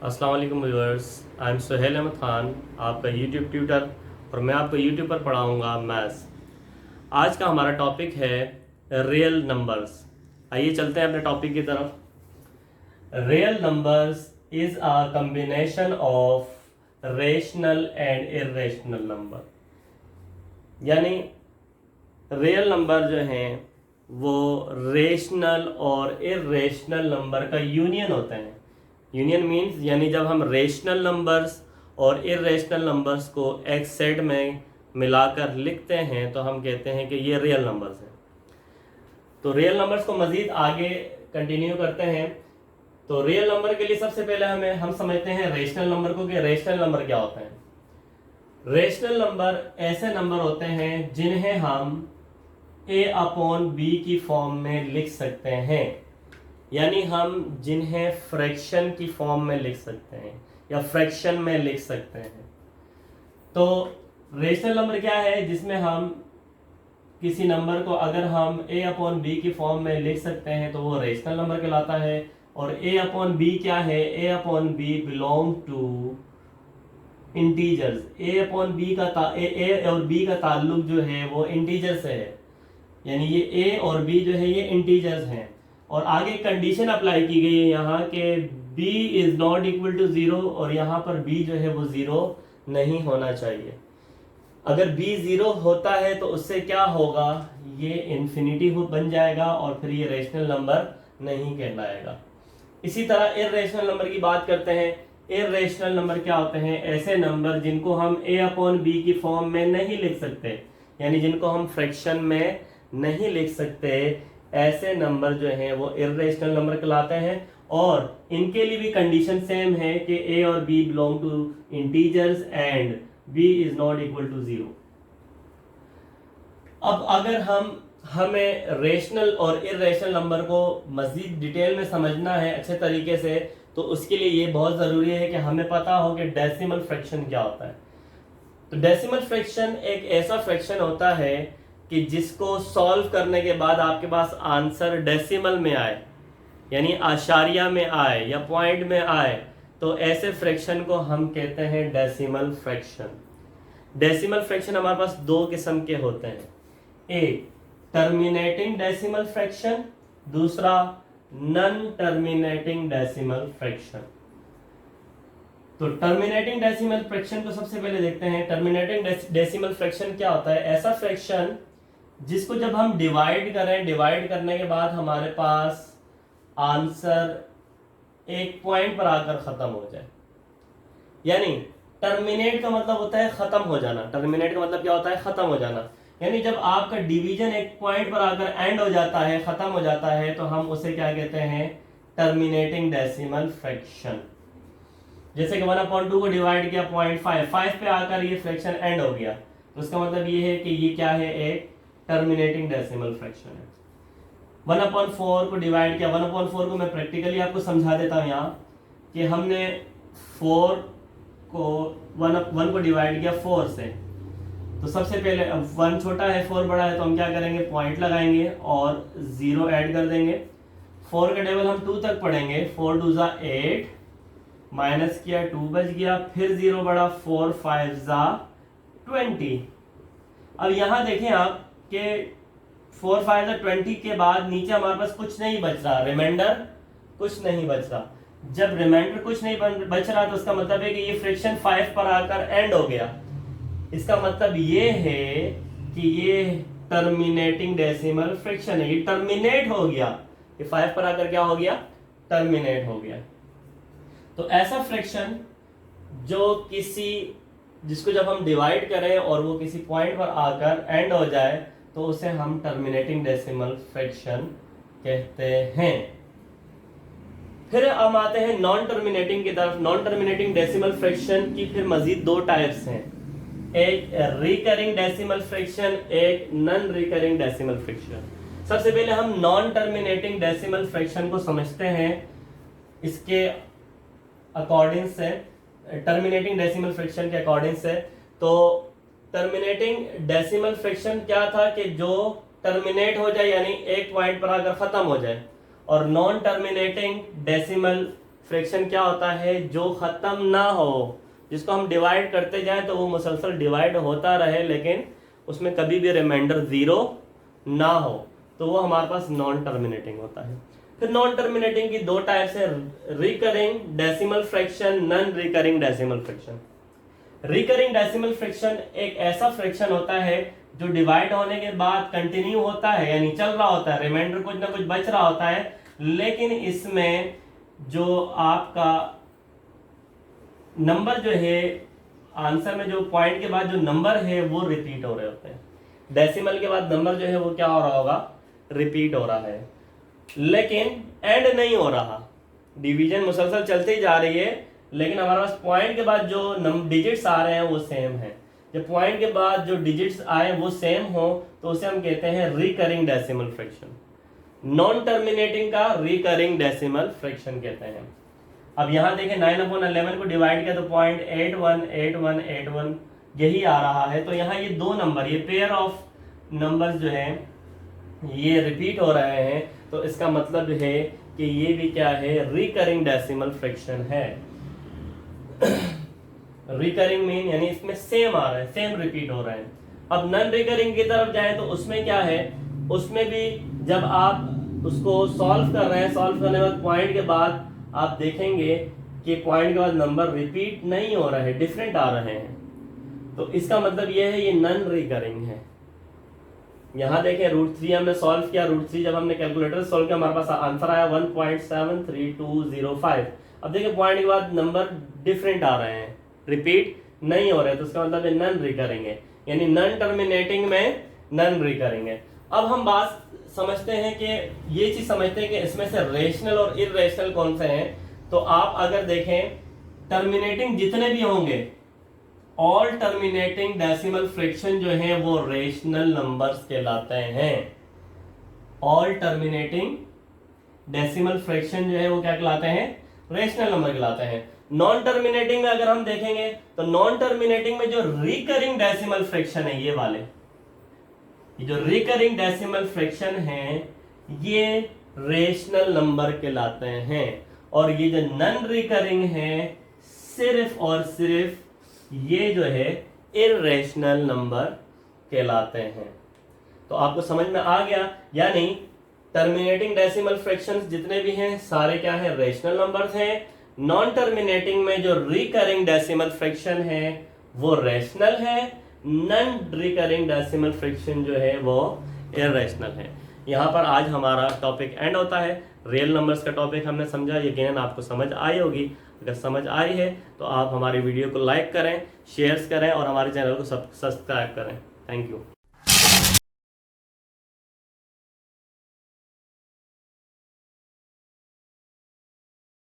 अस्सलाम वालेकुम viewers, I am Suhail Ahmad Khan, आपका यूट्यूब ट्यूटर, और मैं आपको यूट्यूब पर पढ़ाऊँगा मैथ्स। आज का हमारा टॉपिक है रियल नंबर्स। आइए चलते हैं अपने टॉपिक की तरफ। Real numbers is a combination of rational and irrational number. यानी रियल नंबर जो हैं वो रेशनल और इर्रेशनल नंबर का यूनियन होते हैं। यूनियन मीन्स यानी जब हम रेशनल नंबर्स और इर्रेशनल नंबर्स को एक सेट में मिलाकर लिखते हैं तो हम कहते हैं कि ये रियल नंबर्स हैं। तो रियल नंबर्स को मज़ीद आगे कंटिन्यू करते हैं। तो रियल नंबर के लिए सबसे पहले हम समझते हैं रेशनल नंबर को कि रेशनल नंबर क्या होते हैं। रेशनल नंबर ऐसे नंबर होते हैं जिन्हें हम a/b की फॉर्म में लिख सकते हैं, यानी हम जिन्हें फ्रैक्शन की फॉर्म में लिख सकते हैं या फ्रैक्शन में लिख सकते हैं। तो रेशनल नंबर क्या है? जिसमें हम किसी नंबर को अगर हम a/b की फॉर्म में लिख सकते हैं तो वो रेशनल नंबर कहलाता है। और a/b क्या है? a/b belong to integers. a/b का a और b का ताल्लुक जो है वो इंटीजर से है, यानी ये a और b जो है ये इंटीजर्स हैं। और आगे कंडीशन अप्लाई की गई है यहाँ के b is not equal to 0, और यहाँ पर b जो है वो 0 नहीं होना चाहिए। अगर b 0 होता है तो उससे क्या होगा? ये इन्फिनिटी बन जाएगा और फिर ये रेशनल नंबर नहीं कहलाएगा। इसी तरह इर्रेशनल नंबर की बात करते हैं। इर्रेशनल नंबर क्या होते हैं? ऐसे नंबर जिनको हम a/b की फॉर्म में नहीं लिख सकते, यानी जिनको हम फ्रैक्शन में नहीं लिख सकते, ऐसे नंबर जो हैं वो इर्रेशनल नंबर कहलाते हैं। और इनके लिए भी कंडीशन सेम है कि a और b belong to integers and b is not equal to 0। अब अगर हमें रेशनल और इर्रेशनल नंबर को मजीद डिटेल में समझना है अच्छे तरीके से, तो उसके लिए ये बहुत ज़रूरी है कि हमें पता हो कि डेसिमल फ्रैक्शन क्या होता है। तो डेसिमल फ्रैक्शन एक ऐसा फ्रैक्शन होता है कि जिसको सॉल्व करने के बाद आपके पास आंसर डेसिमल में आए, यानी आशारिया में आए या पॉइंट में आए, तो ऐसे फ्रैक्शन को हम कहते हैं डेसिमल फ्रैक्शन। डेसिमल फ्रैक्शन हमारे पास दो किस्म के होते हैं, एक टर्मिनेटिंग डेसिमल फ्रैक्शन, दूसरा नॉन टर्मिनेटिंग डेसिमल फ्रैक्शन। तो टर्मिनेटिंग डेसिमल फ्रैक्शन को सबसे पहले देखते हैं। टर्मिनेटिंग डेसिमल फ्रैक्शन क्या होता है? ऐसा फ्रैक्शन जिसको जब हम डिवाइड करें, डिवाइड करने के बाद हमारे पास आंसर एक पॉइंट पर आकर खत्म हो जाए। यानी टर्मिनेट का मतलब होता है खत्म हो जाना। टर्मिनेट का मतलब क्या होता है? खत्म हो जाना। यानी जब आपका डिवीजन एक पॉइंट पर आकर एंड हो जाता है, खत्म हो जाता है, तो हम उसे क्या कहते हैं? Terminating decimal fraction. जैसे कि 1/2 को डिवाइड किया 0.5 पे आकर ये फ्रैक्शन एंड हो गया, तो उसका मतलब ये है कि ये क्या है? एक टर्मिनेटिंग डेसिमल फ्रैक्शन है। 1/4 को डिवाइड किया, 1/4 को मैं प्रैक्टिकली आपको समझा देता हूँ यहाँ कि हमने 4 को 1 को डिवाइड किया 4 से। तो सबसे पहले 1 छोटा है 4 बड़ा है, तो हम क्या करेंगे? पॉइंट लगाएंगे और 0 ऐड कर देंगे। 4 का टेबल हम 2 तक पढ़ेंगे। 4 2 ज़ा 8, माइनस किया 2 बच गया, फिर 0 बढ़ा, 4 5 ज़ा 20। अब यहाँ देखें आप कि 4 5 ज़ा 20 के बाद नीचे हमारे पास कुछ नहीं बच रहा, रिमाइंडर कुछ नहीं बच रहा। जब रिमाइंडर कुछ नहीं बच रहा तो उसका मतलब है कि ये फ्रैक्शन 5 पर आकर एंड हो गया। इसका मतलब ये है कि ये टर्मिनेटिंग डेसिमल फ्रैक्शन है, ये टर्मिनेट हो गया। ये 5 पर आकर क्या हो गया? टर्मिनेट हो गया। तो ऐसा फ्रैक्शन जिसको जब हम डिवाइड करें और वो किसी पॉइंट पर आकर एंड हो जाए, तो उसे हम टर्मिनेटिंग डेसिमल फ्रैक्शन कहते हैं। फिर हम आते हैं नॉन टर्मिनेटिंग की तरफ। नॉन टर्मिनेटिंग डेसिमल फ्रैक्शन की फिर मजीद दो टाइप्स हैं, एक रिकरिंग डेसिमल फ्रैक्शन, एक नॉन रिकरिंग डेसिमल फ्रैक्शन। सबसे पहले हम नॉन टर्मिनेटिंग डेसिमल फ्रैक्शन को समझते हैं इसके अकॉर्डिंग से, टर्मिनेटिंग डेसिमल फ्रैक्शन के अकॉर्डिंग से। तो टर्मिनेटिंग डेसिमल फ्रैक्शन क्या था कि जो टर्मिनेट हो जाए, यानी एक पॉइंट पर आकर खत्म हो जाए। और नॉन टर्मिनेटिंग डेसिमल फ्रैक्शन क्या होता है? जो ख़त्म ना हो, जिसको हम डिवाइड करते जाएं तो वो मुसलसल डिवाइड होता रहे, लेकिन उसमें कभी भी रिमाइंडर ज़ीरो ना हो, तो वो हमारे पास नॉन टर्मिनेटिंग होता है। फिर नॉन टर्मिनेटिंग की दो टाइप्स है, recurring decimal fraction, non recurring decimal fraction. Recurring decimal fraction एक ऐसा फ्रैक्शन होता है जो डिवाइड होने के बाद कंटिन्यू होता है, यानी चल रहा होता है, रिमाइंडर कुछ ना कुछ बच रहा होता है, लेकिन इसमें जो आपका नंबर जो है, आंसर में जो पॉइंट के बाद जो नंबर है वो रिपीट हो रहे होते हैं। डेसिमल के बाद नंबर जो है वो क्या हो रहा होगा? रिपीट हो रहा है, लेकिन एंड नहीं हो रहा। डिवीजन मुसलसल चलती जा रही है, लेकिन हमारे पास पॉइंट के बाद जो डिजिट्स आ रहे हैं वो सेम है। जब पॉइंट के बाद जो डिजिट्स आए वो सेम हो तो उसे हम कहते हैं recurring decimal fraction. Non terminating का रिकरिंग डेसिमल फ्रैक्शन कहते हैं। अब यहाँ देखें 9/11 को डिवाइड किया तो 0.818181 यही आ रहा है। तो यहाँ ये दो नंबर, ये पेयर ऑफ नंबर्स जो है ये रिपीट हो रहे हैं, तो इसका मतलब है कि ये भी क्या है? रिकरिंग डेसिमल फ्रैक्शन है। रिकरिंग मीन यानी इसमें सेम आ रहा है, सेम रिपीट हो रहे हैं। अब नॉन रिकरिंग की तरफ जाए तो उसमें क्या है? उसमें भी जब आप उसको सॉल्व कर रहे हैं, सॉल्व करने के बाद पॉइंट के बाद आप देखेंगे कि पॉइंट के बाद नंबर रिपीट नहीं हो रहे हैं, डिफरेंट आ रहे हैं, तो इसका मतलब ये है ये नॉन रिकरिंग है। यहाँ देखें √3 हमने सॉल्व किया, √3 जब हमने कैलकुलेटर सॉल्व किया हमारे पास आंसर आया 1.73205। अब देखिए पॉइंट के बाद नंबर डिफरेंट आ रहे हैं, रिपीट नहीं हो रहे, तो इसका मतलब नॉन रिकरिंग है, यानी नॉन टर्मिनेटिंग में नॉन रिकरिंग है। अब हम बात समझते हैं कि ये चीज समझते हैं कि इसमें से रेशनल और इरेशनल कौन से हैं। तो आप अगर देखें टर्मिनेटिंग जितने भी होंगे, ऑल टर्मिनेटिंग डेसिमल फ्रैक्शन जो है वो रेशनल नंबर्स कहलाते हैं। ऑल टर्मिनेटिंग डेसिमल फ्रैक्शन जो है वो क्या कहलाते हैं? रेशनल नंबर कहलाते हैं। नॉन टर्मिनेटिंग में अगर हम देखेंगे तो नॉन टर्मिनेटिंग में जो रिकरिंग डेसिमल फ्रैक्शन है, ये वाले जो रिकरिंग डेसिमल फ्रैक्शन है ये रेशनल नंबर कहलाते हैं, और ये जो नॉन रिकरिंग है सिर्फ और सिर्फ ये जो है इरेशनल नंबर कहलाते हैं। तो आपको समझ में आ गया? यानी टर्मिनेटिंग डेसिमल फ्रैक्शंस जितने भी हैं सारे क्या है? रेशनल नंबर्स हैं। नॉन टर्मिनेटिंग में जो रिकरिंग डेसिमल फ्रैक्शन है वो रेशनल है, नॉन रिकरिंग डेसिमल फ्रैक्शन जो है वो इरेशनल है। यहाँ पर आज हमारा टॉपिक एंड होता है। रियल नंबर्स का टॉपिक हमने समझा, यकीनन आपको समझ आई होगी। अगर समझ आई है तो आप हमारी वीडियो को लाइक करें, शेयर्स करें और हमारे चैनल को सब्सक्राइब करें। Thank you.